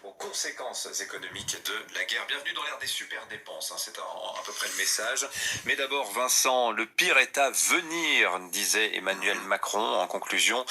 aux conséquences économiques de la guerre. Bienvenue dans l'ère des super dépenses, hein, c'est à peu près le message. Mais d'abord, Vincent, le pire est à venir, disait Emmanuel Macron en conclusion,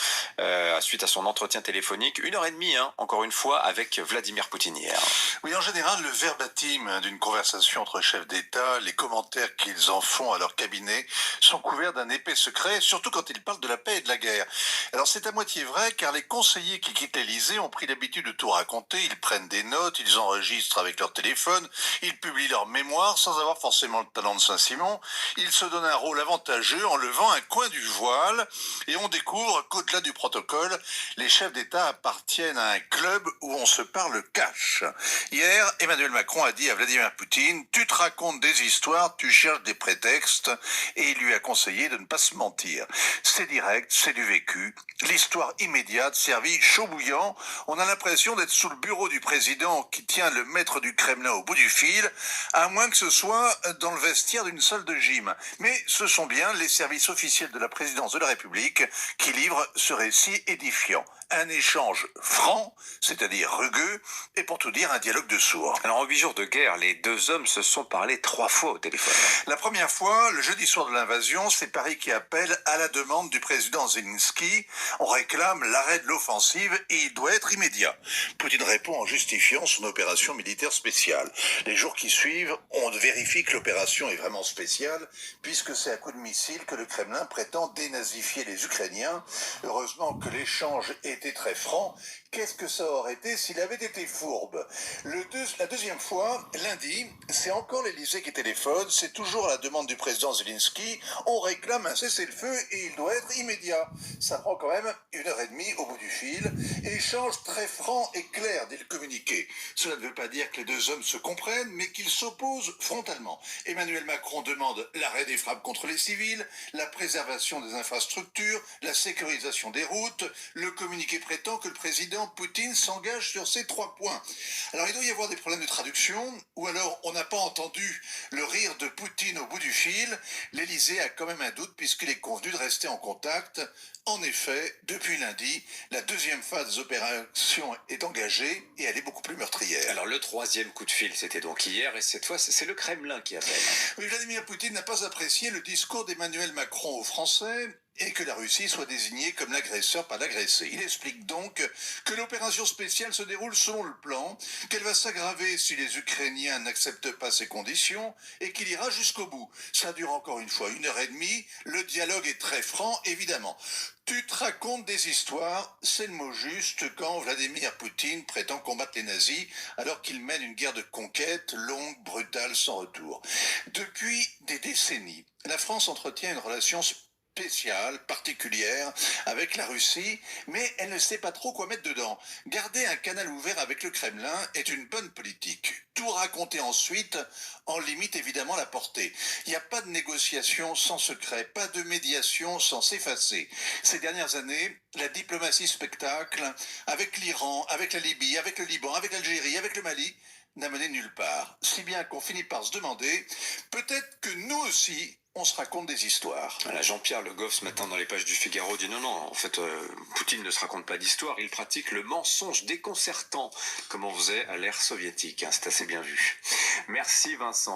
suite à son entretien téléphonique. 1h30, hein, encore une fois, avec Vladimir Poutine hier. Oui, en général, le verbatim d'une conversation entre chefs d'État, les commentaires qu'ils en font à leur cabinet sont couverts d'un épais secret, surtout quand ils parlent de la paix et de la guerre. Alors c'est à moitié vrai, car les conseillers qui quittent l'Élysée ont pris l'habitude de tout raconter, ils prennent des notes, ils enregistrent avec leur téléphone, ils publient leurs mémoires sans avoir forcément le talent de Saint-Simon, ils se donnent un rôle avantageux en levant un coin du voile, et on découvre qu'au-delà du protocole, les chefs d'État appartiennent à un club où on se parle cash. Hier, Emmanuel Macron a dit à Vladimir Poutine « Tu te racontes des histoires, tu cherches des prétextes » et il lui a conseillé de ne pas se mentir. C'est direct, c'est du vécu. L'histoire immédiate, servie chaud bouillant. On a l'impression d'être sous le bureau du président qui tient le maître du Kremlin au bout du fil, à moins que ce soit dans le vestiaire d'une salle de gym. Mais ce sont bien les services officiels de la présidence de la République qui livrent ce récit édifiant. Un échange franc, c'est-à-dire rugueux, et pour tout dire, un dialogue de sourds. Alors en 8 jours de guerre, les deux hommes se sont parlé 3 fois au téléphone. La première fois, le jeudi soir de l'invasion, c'est Paris qui appelle à la demande du président Zelensky. On réclame l'arrêt de l'offensive et il doit être immédiat. Poutine répond en justifiant son opération militaire spéciale. Les jours qui suivent, on vérifie que l'opération est vraiment spéciale, puisque c'est à coup de missile que le Kremlin prétend dénazifier les Ukrainiens. Heureusement que l'échange était très franc. Qu'est-ce que ça aurait été s'il avait été fourbe? La deuxième fois, lundi, c'est encore l'Élysée qui téléphone, c'est toujours à la demande du président Zelensky, on réclame un cessez-le-feu et il doit être immédiat. Ça prend quand même 1h30 au bout du fil. Échange très franc et clair, dit le communiqué. Cela ne veut pas dire que les deux hommes se comprennent, mais qu'ils s'opposent frontalement. Emmanuel Macron demande l'arrêt des frappes contre les civils, la préservation des infrastructures, la sécurisation des routes. Le communiqué prétend que le président Poutine s'engage sur ces 3 points. Alors il doit y avoir des problèmes de traduction, ou alors on n'a pas entendu le rire de Poutine au bout du fil. L'Élysée a quand même un doute puisqu'il est convenu de rester en contact. En effet, depuis lundi, la deuxième phase des opérations est engagée et elle est beaucoup plus meurtrière. Alors le troisième coup de fil, c'était donc hier, et cette fois, c'est le Kremlin qui appelle. Oui, Vladimir Poutine n'a pas apprécié le discours d'Emmanuel Macron aux Français et que la Russie soit désignée comme l'agresseur par l'agressé. Il explique donc que l'opération spéciale se déroule selon le plan, qu'elle va s'aggraver si les Ukrainiens n'acceptent pas ces conditions et qu'il ira jusqu'au bout. Ça dure encore une fois 1h30, le dialogue est très franc, évidemment. Tu te racontes des histoires, c'est le mot juste quand Vladimir Poutine prétend combattre les nazis alors qu'il mène une guerre de conquête longue, brutale, sans retour. Depuis des décennies, la France entretient une relation spéciale, particulière, avec la Russie, mais elle ne sait pas trop quoi mettre dedans. Garder un canal ouvert avec le Kremlin est une bonne politique. Tout raconter ensuite en limite évidemment la portée. Il n'y a pas de négociation sans secret, pas de médiation sans s'effacer. Ces dernières années, la diplomatie spectacle, avec l'Iran, avec la Libye, avec le Liban, avec l'Algérie, avec le Mali, n'a mené nulle part. Si bien qu'on finit par se demander, peut-être que nous aussi, on se raconte des histoires. Voilà, Jean-Pierre Le Goff, ce matin, dans les pages du Figaro, dit non, en fait, Poutine ne se raconte pas d'histoire, il pratique le mensonge déconcertant, comme on faisait à l'ère soviétique. Hein, c'est assez bien vu. Merci Vincent.